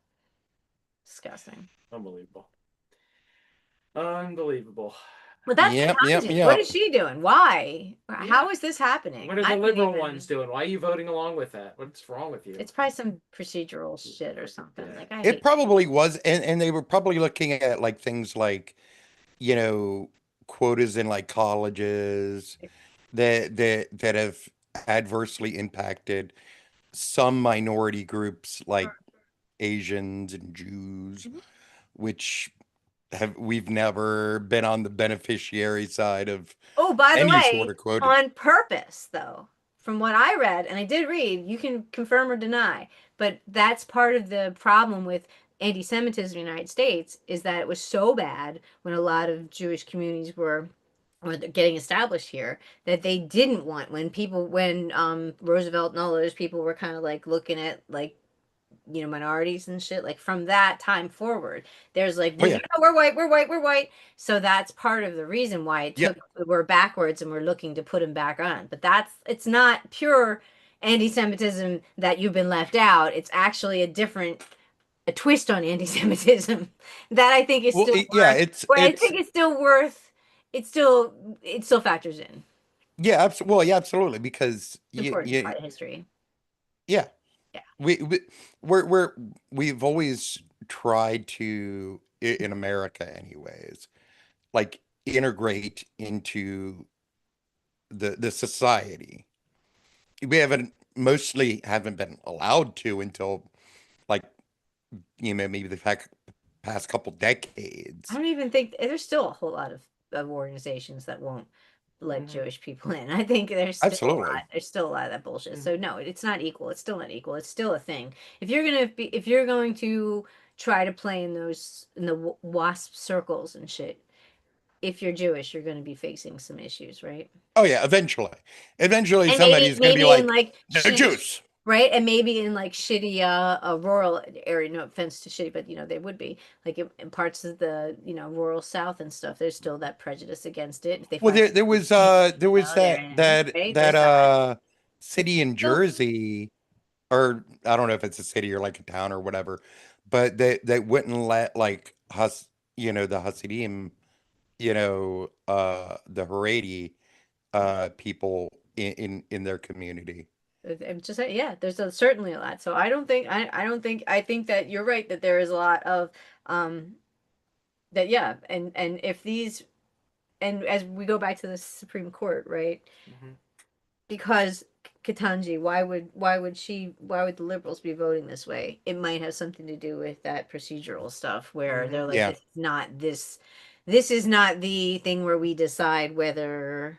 disgusting. Unbelievable. Unbelievable. But that's Yep, yep, Tangent. What yep. is she doing? Why? Yeah. How is this happening? What are I the didn't liberal even- ones doing? Why are you voting along with that? What's wrong with you? It's probably some procedural shit or something. Yeah. Like I It hate. probably was, and they were probably looking at like things like, you know, quotas in like colleges that have adversely impacted some minority groups like Asians and Jews, Mhm. which we've never been on the beneficiary side of Oh, by the any sort way, of quota. on purpose, though, from what I read, and I did read, you can confirm or deny, but that's part of the problem with anti-Semitism in the United States is that it was so bad when a lot of Jewish communities were getting established here that they didn't want when Roosevelt and all those people were kind of like looking at like minorities and shit like from that time forward there's like Oh yeah, we're white, we're white, so that's part of the reason why yeah, we're backwards and we're looking to put them back on, but it's not pure anti-Semitism that you've been left out. It's actually a twist on anti-Semitism that I think is well, still yeah, worth where I think it's still worth it still factors in. yeah, well, yeah, absolutely, because It's an important part of history. yeah, Yeah. we we've always tried to in America, anyways, like integrate into the society. We haven't been allowed to until like maybe the past couple decades. I don't even think there's still a whole lot of organizations that won't let Mhm. Jewish people in. I think Absolutely. there's still a lot of that bullshit. Mhm. So no, it's not equal. It's still not equal. It's still a thing. If you're going to try to play in the WASP circles and shit, if you're Jewish, you're going to be facing some issues, right? Oh yeah, eventually And maybe somebody's going to be maybe in like, like no shitty, juice. right? And maybe in like shitty rural area, no offense to shitty, but they would be like in parts of the rural South and stuff. There's still that prejudice against it. If they Well, find there was they're that in, that right? that There's that. city in So Jersey, or I don't know if it's a city or like a town or whatever, but they wouldn't let like the Hasidim, the Haredi people in their community. I'm just saying, yeah, there's certainly a lot. So I think that you're right that there is a lot of um that yeah, and if these and as we go back to the Supreme Court, right? Mhm. Because Katanji, why would the liberals be voting this way? It might have something to do with that procedural stuff where they're like, Yeah. this is not the thing where we decide whether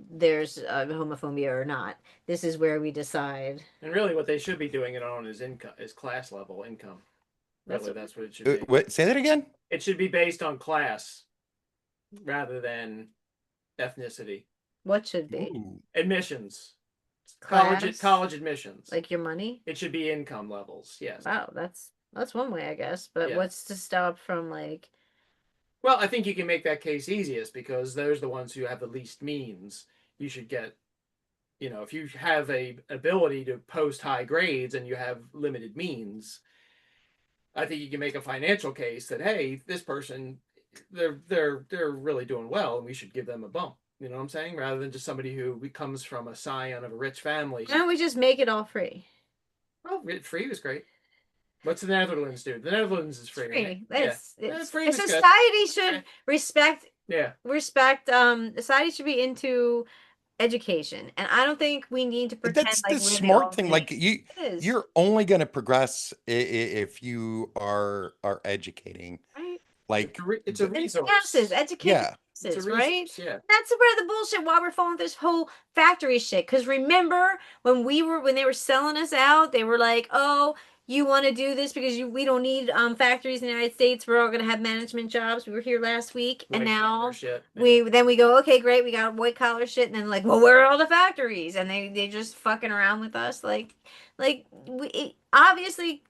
there's homophobia or not. This is where we decide. And really, what they should be doing it on is income, is class level income. That's Really, that's what it should be. What? Say that again. It should be based on class rather than ethnicity. what should be Ooh. Admissions, class, college admissions. like your money. It should be income levels. Yes. Wow, that's one way, I guess. But Yeah. what's to stop from like? Well, I think you can make that case easiest because those are the ones who have the least means. You should get, if you have a ability to post high grades and you have limited means, I think you can make a financial case that hey, this person, they're really doing well, and we should give them a bump. You know what I'm saying? Rather than just somebody who comes from a scion of a rich family. Why don't we just make it all free? Well, free was great. What's the Netherlands do? The Netherlands is free. Free. Right? It's free a was good. society should respect Yeah. society should be into education. And I don't think we need to pretend That's like the we're the smart thing. only Like It is, you're only going to progress if you are educating. right? Like It's a And resource. passes, education yeah, It's a passes, right? resource. Yeah. That's where the bullshit why we're falling this whole factory shit. Because remember when they were selling us out, they were like, "Oh, you want to do this because we don't need factories in the United States. We're all going to have management jobs." We were here last week, and White collar now shit. we go, "Okay, great, we got white collar shit." And then like, "Well, where are all the factories?" And they just fucking around with us, obviously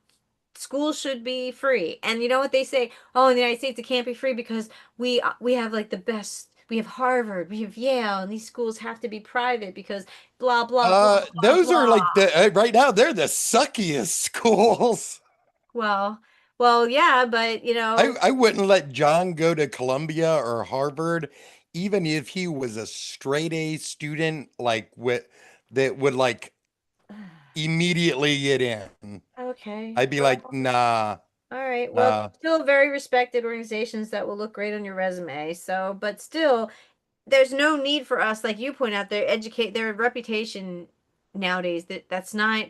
schools should be free. And you know what they say? Oh, in the United States it can't be free because we have like the best. We have Harvard, we have Yale, and these schools have to be private because blah blah blah blah those are blah. like the right now they're the suckiest schools. Well, well, yeah, but I wouldn't let John go to Columbia or Harvard, even if he was a straight A student, like with that would like immediately get in. okay. I'd be Well, like, nah, all right. Well, nah. still very respected organizations that will look great on your resume. So, but still, there's no need for us, like you point out, their reputation nowadays. That's not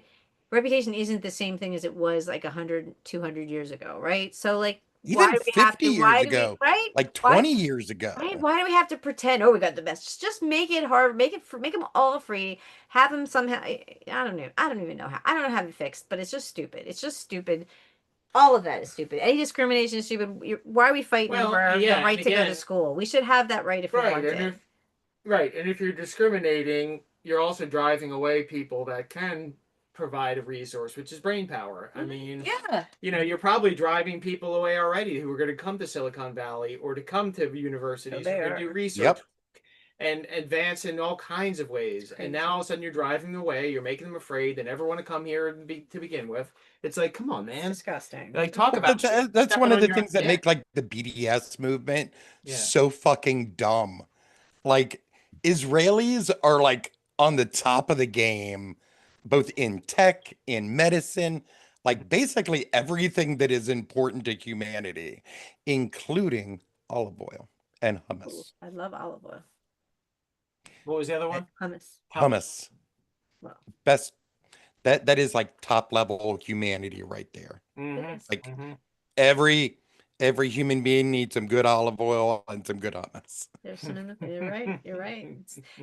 reputation isn't the same thing as it was like 100, 200 years ago, right? So, like, why Even do we have 50 to? years Why do we? ago, Right? like Why? 20 years ago. Right? Why do we have to pretend? Oh, we got the best. Just make it hard. Make them all free. Have them somehow. I don't know. I don't even know how. I don't know how to be fixed. But it's just stupid. It's just stupid. All of that is stupid. Any discrimination is stupid. Why are we fighting Well, over yeah, the right and to go to again- school? We should have that right if we Right. want And it. if you're discriminating, you're also driving away people that can provide a resource, which is brain power. I mean, Yeah. you're probably driving people away already who are going to come to Silicon Valley or to come to universities they and are. do research. Yep. And advance in all kinds of ways. Crazy. And now all of a sudden you're driving them away. You're making them afraid. They never want to come here to begin with. It's like, come on, It's man. disgusting. Like, talk about That's one of the things that yeah. make like the BDS movement Yeah. so fucking dumb. Like Israelis are like on the top of the game, both in tech, in medicine, like basically everything that is important to humanity, including olive oil and hummus. I love olive oil. What was the other one? Hummus. Hummus. Well, Best that is like top level humanity right there. Mm-hmm. Like every human being needs some good olive oil and some good hummus. there's some in the, you're right. You're right.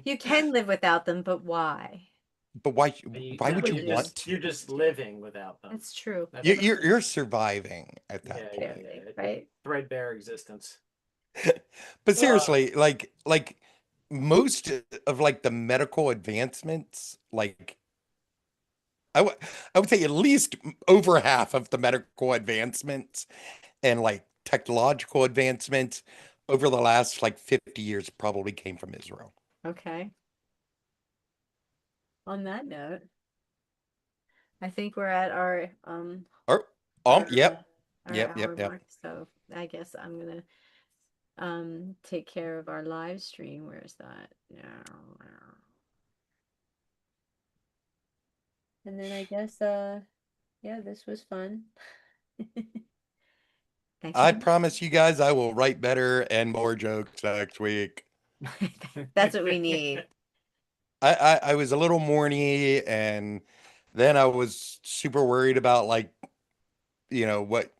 You can live without them, but why? But why No, would you you're want just, to? You're just living without them. That's true. That's You're surviving at that Yeah, point. yeah, Right. threadbare existence. But seriously, like most of like the medical advancements, like I would say at least over half of the medical advancements and like technological advancements over the last like 50 years probably came from Israel. Okay. On that note, I think we're at our Or our yep, our yep, hour yep, yep. mark. So I guess I'm gonna take care of our live stream. Where's that? And then I guess yeah, this was fun. Thanks I again. promise you guys I will write better and more jokes next week. That's what we need. I was a little morny and then I was super worried about like, what